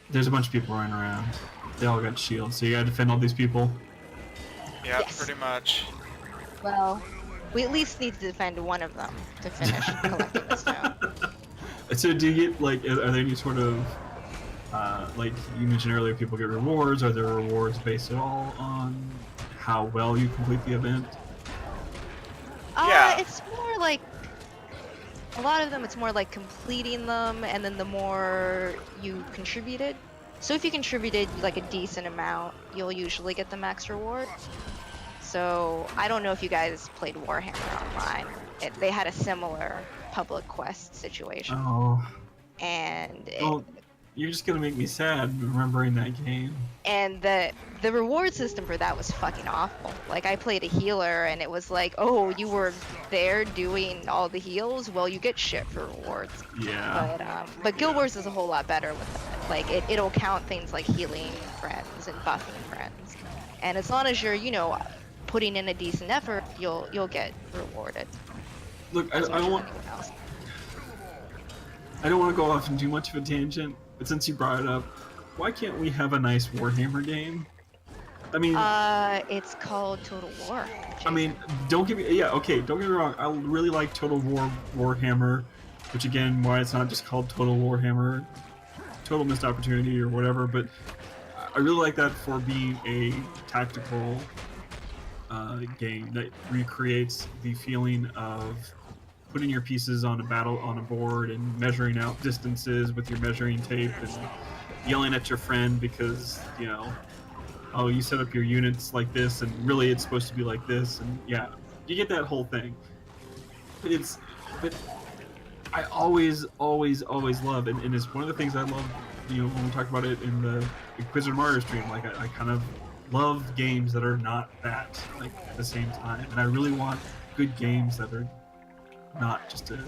There's a bunch of people running around. They all got shields, so you gotta defend all these people. Yeah, Yes. pretty much. Well, we at least need to defend one of them to finish collecting the stone. So do you get, like, are there any sort of, like you mentioned earlier, people get rewards? Are there rewards based at all on how well you complete the event? Yeah. It's more like a lot of them. It's more like completing them, and then the more you contributed. So if you contributed like a decent amount, you'll usually get the max reward. So I don't know if you guys played Warhammer Online. They had a similar public quest situation, Oh, and well, you're just gonna make me sad remembering that game. the reward system for that was fucking awful. Like, I played a healer, and it was like, oh, you were there doing all the heals, well, you get shit for rewards. Yeah. But Guild Wars is a whole lot better with that. Like, it'll count things like healing friends and buffing friends, and as long as you're, you know, putting in a decent effort, you'll get rewarded. Look, I as much don't as want. anyone else. I don't want to go off on too much of a tangent, but since you brought it up, why can't we have a nice Warhammer game? I mean, It's called Total War. I mean, don't get me. Yeah, okay, don't get me wrong. I really like Total War Warhammer, which again, why it's not just called Total Warhammer, Total Missed Opportunity or whatever. But I really like that for being a tactical game that recreates the feeling of putting your pieces on a board and measuring out distances with your measuring tape and yelling at your friend because, you know, oh, you set up your units like this and really it's supposed to be like this, and yeah, you get that whole thing. But I always love, and it's one of the things I love, you know, when we talk about it in the Inquisitor Martyr stream, like I kind of love games that are not that, like, at the same time, and I really want good games that are not just a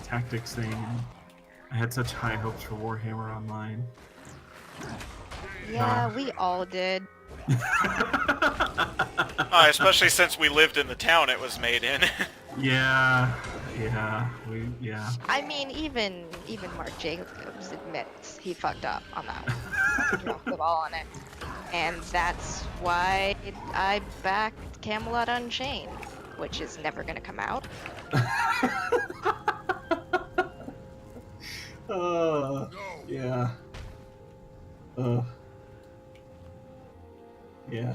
tactics thing. And I had such high hopes for Warhammer Online. Yeah, we all did. Especially since we lived in the town it was made in. Yeah. I mean, even Mark Jacobs admits he fucked up on that one. He dropped the ball on it, and that's why I backed Camelot Unchained, which is never gonna come out. Yeah. Yeah.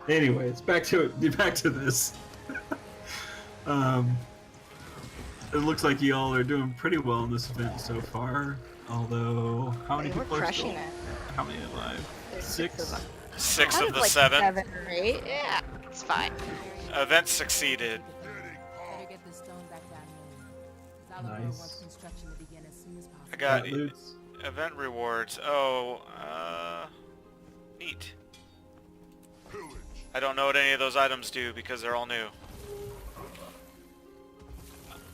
Anyways, back to this. It looks like y'all are doing pretty well in this event so far. Although, how many We're people are crushing still? it. How many alive? There's 6. of them. Six Out of the like 7. 7 or 8. Yeah, it's fine. Event succeeded. Better get the stone back to Admiral. Nice. Wants construction to begin as soon as possible. I got Loots. event rewards. Oh, neat. I don't know what any of those items do because they're all new.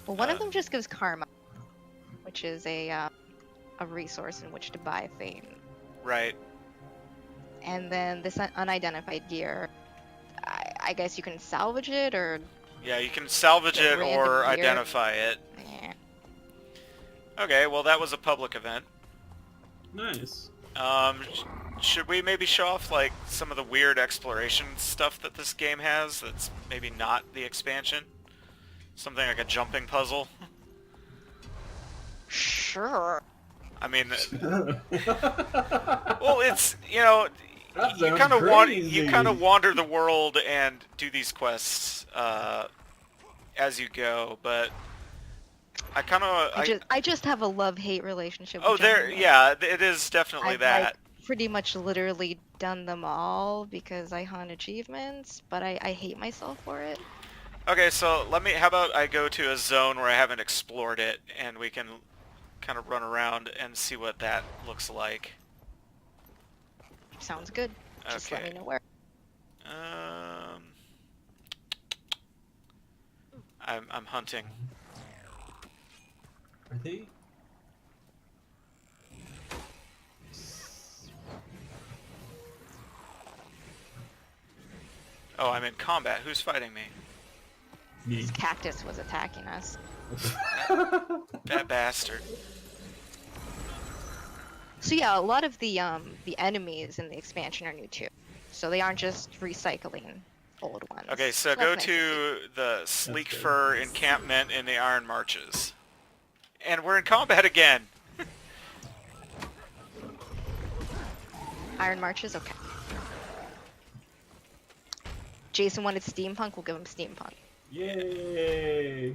Well, one of them just gives karma, which is a resource in which to buy things. Right. And then this unidentified gear, I guess you can salvage it, or Yeah, you can salvage Get it random or gear. identify it. yeah. Okay, well that was a public event. Nice. Should we maybe show off like some of the weird exploration stuff that this game has that's maybe not the expansion? Something like a jumping puzzle? Sure. I mean, well, it's, you know, That you sounds kind of crazy. wander the world and do these quests as you go, but I kind of I just have a love-hate relationship. oh with there jumping. yeah it is definitely I've that. like pretty much literally done them all because I hunt achievements, but I hate myself for it. Okay, so how about I go to a zone where I haven't explored it and we can kind of run around and see what that looks like. Sounds good. Just let Okay. me know where. I'm hunting. Are they? Oh, I'm in combat. Who's fighting me? Me. This cactus was attacking us. That bastard. So yeah, a lot of the enemies in the expansion are new too. So they aren't just recycling old ones. Okay, so that's go nice see. to the Sleek good. Fur encampment in the Iron Marches. And we're in combat again! Iron Marches, okay. Jason wanted steampunk, we'll give him steampunk. Yay!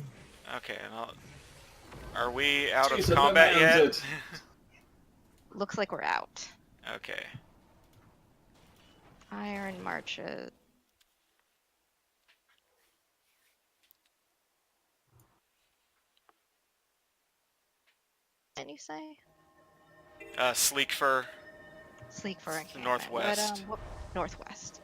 Okay, well, are we out Jason of combat yet? demands it. Looks like we're out. Okay. Iron Marches. And you say? Sleek Fur. Sleek Fur The encampment. northwest. But, northwest.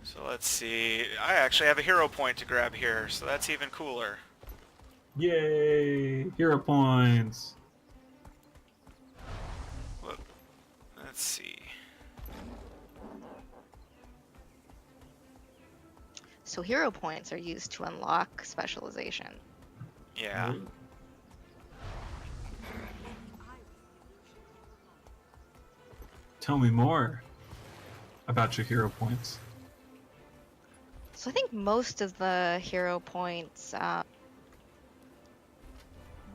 So let's see. I actually have a hero point to grab here, so that's even cooler. Yay! Hero points. Whoop. Let's see. So hero points are used to unlock specialization. Yeah. Tell me more about your hero points. So I think most of the hero points, the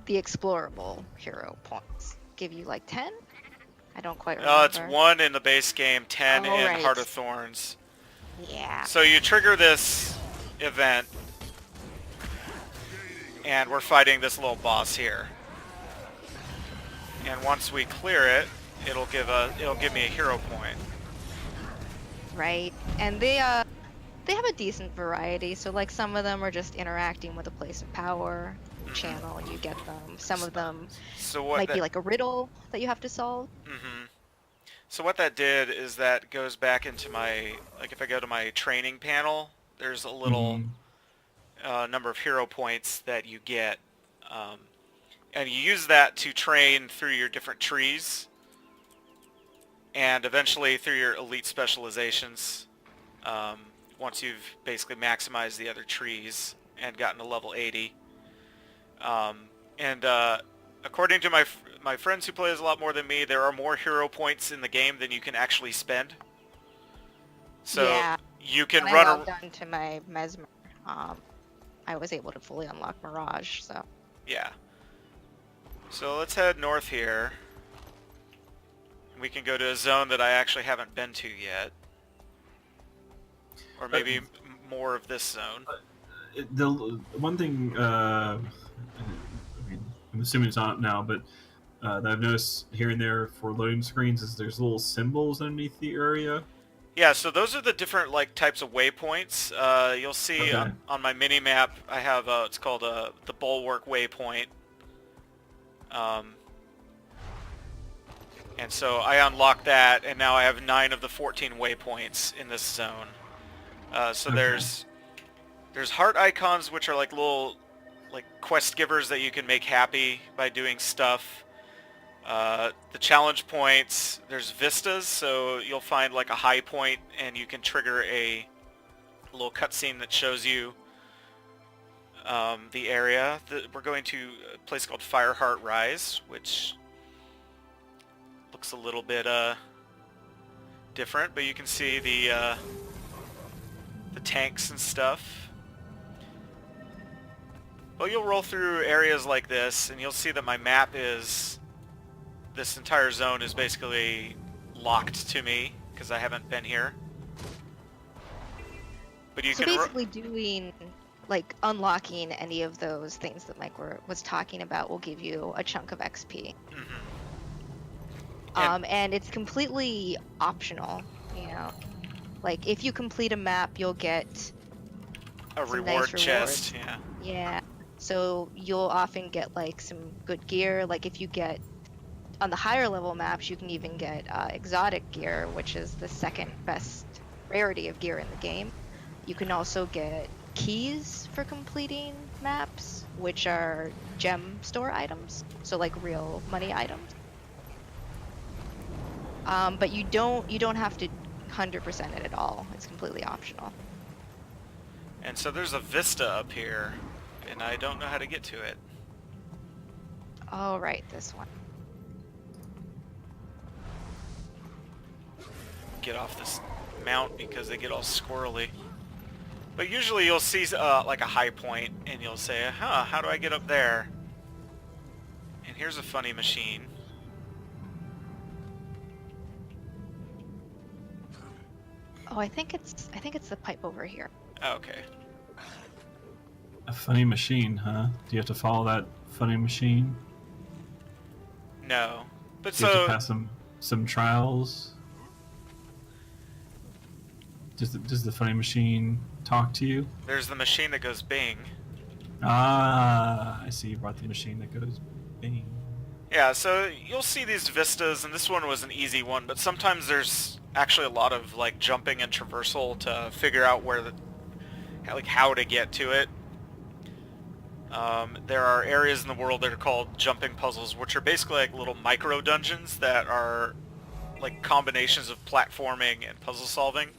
explorable hero points, give you like 10? I don't quite remember. It's 1 in the base game, 10 Oh, in right. Heart of Thorns. Yeah. So you trigger this event, and we're fighting this little boss here. And once we clear it, it'll give me a hero point. Right. And they have a decent variety. So like some of them are just interacting with a place of power channel, and you get them. Some of them So what might that, be like a riddle that you have to solve. mm-hmm. So what that did is that goes back into my, like if I go to my training panel, there's a little number of hero points that you get. And you use that to train through your different trees. And eventually through your elite specializations, once you've basically maximized the other trees and gotten to level 80. According to my friends who play this a lot more than me, there are more hero points in the game than you can actually spend. So yeah. you can when run I a... logged on to my Mesmer, I was able to fully unlock Mirage, so... Yeah. So let's head north here. We can go to a zone that I actually haven't been to yet. Or maybe more of this zone. The one thing, I mean, I'm assuming it's not now, but that I've noticed here and there for loading screens is there's little symbols underneath the area. Yeah, so those are the different like types of waypoints. You'll see Okay. on my mini map, I have it's called the Bulwark Waypoint. And so I unlocked that, and now I have 9 of the 14 waypoints in this zone. So Okay. there's heart icons, which are like little like quest givers that you can make happy by doing stuff. The challenge points, there's vistas, so you'll find like a high point and you can trigger a little cutscene that shows you the area. We're going to a place called Fireheart Rise, which looks a little bit different, but you can see the tanks and stuff. Well, you'll roll through areas like this, and you'll see that my map is... This entire zone is basically locked to me, because I haven't been here. But you So can... basically doing, like, unlocking any of those things that Mike was talking about will give you a chunk of XP. Mhm. And it's completely optional, you know. Like, if you complete a map, you'll get A some reward nice chest, rewards. yeah. Yeah. So you'll often get, like, some good gear. Like, if you get... On the higher level maps, you can even get exotic gear, which is the second best rarity of gear in the game. You can also get keys for completing maps, which are gem store items, so like real money items. But you don't have to 100% it at all. It's completely optional. And so there's a vista up here, and I don't know how to get to it. Oh, right, this one. Get off this mount because they get all squirrely. But usually you'll see like a high point and you'll say, huh, how do I get up there? And here's a funny machine. Oh, I think it's the pipe over here. Oh, okay. A funny machine, huh? Do you have to follow that funny machine? No. But Do you have so to pass some trials? Does the funny machine talk to you? there's the machine that goes bing. Ah, I see. You brought the machine that goes bing. Yeah, so you'll see these vistas, and this one was an easy one, but sometimes there's actually a lot of like jumping and traversal to figure out where like how to get to it. There are areas in the world that are called jumping puzzles, which are basically like little micro dungeons that are like combinations of platforming and puzzle solving,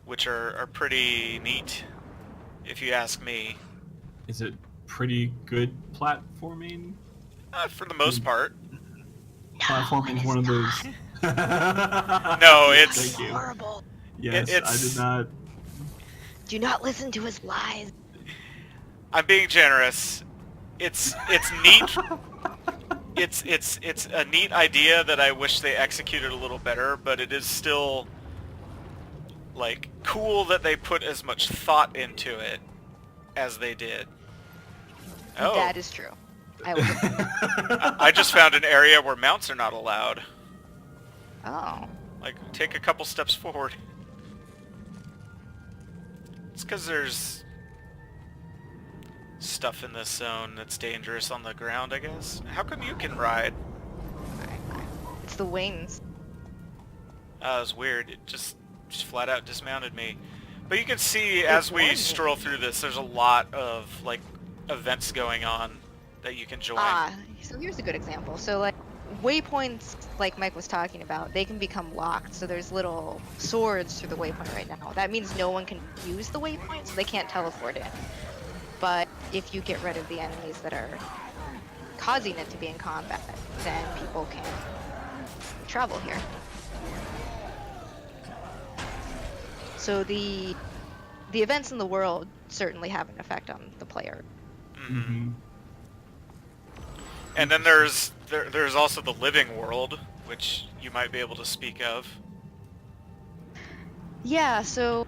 which are pretty neat, if you ask me. Is it pretty good platforming? For the most part. Platforming is one of those. No, it's Thank you. Horrible. Yes, I it's- did not. Do not listen to his lies. I'm being generous. It's neat. It's a neat idea that I wish they executed a little better, but it is still like cool that they put as much thought into it as they did. Oh, That is true. I will. I just found an area where mounts are not allowed. Oh. Like, take a couple steps forward. It's because there's stuff in this zone that's dangerous on the ground, I guess. How come you can ride? It's the wings. That was weird. It just flat out dismounted me. But you can see as we warning. stroll through this, there's a lot of like events going on that you can join. So here's a good example. So like waypoints, like Mike was talking about, they can become locked. So there's little swords through the waypoint right now. That means no one can use the waypoint, so they can't teleport in. But if you get rid of the enemies that are causing it to be in combat, then people can travel here. So the events in the world certainly have an effect on the player. Mm-hmm. And then there's also the living world, which you might be able to speak of. Yeah, so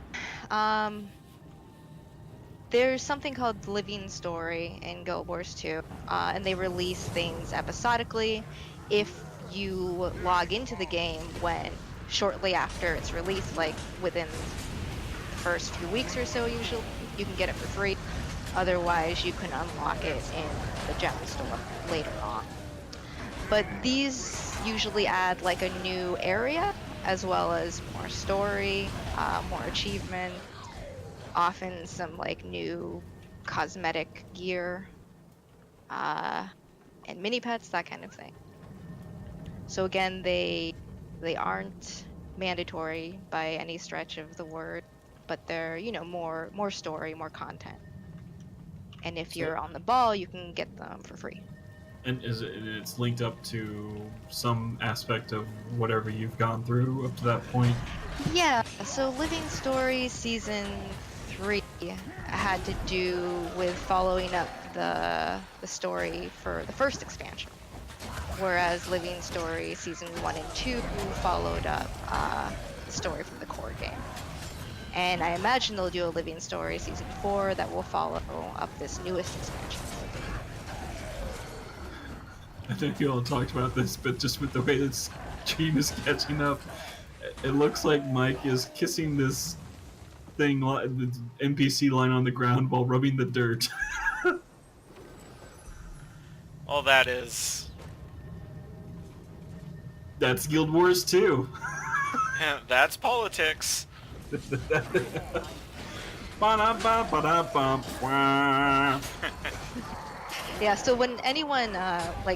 there's something called the Living Story in Guild Wars 2, and they release things episodically. If you log into the game shortly after it's released, like within the first few weeks or so usually, you can get it for free. Otherwise, you can unlock it in the gem store later on. But these usually add like a new area, as well as more story, more achievement, often some like new cosmetic gear, and mini pets, that kind of thing. So again, they aren't mandatory by any stretch of the word, but they're, more story, more content. And if you're on the ball, you can get them for free. And it's linked up to some aspect of whatever you've gone through up to that point? Yeah, so Living Story Season 3 had to do with following up the story for the first expansion. Whereas Living Story Season 1 and 2 followed up the story from the core game. And I imagine they'll do a Living Story Season 4 that will follow up this newest expansion. I think you all talked about this, but just with the way this stream is catching up, it looks like Mike is kissing this thing, the NPC line on the ground while rubbing the dirt. All that is... That's Guild Wars 2. That's politics. Yeah, so when anyone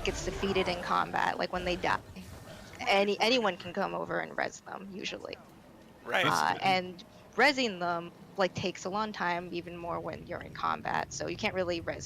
gets defeated in combat, like when they die, anyone can come over and res them usually. Right. That's good. And rezzing them like takes a long time, even more when you're in combat. So you can't really res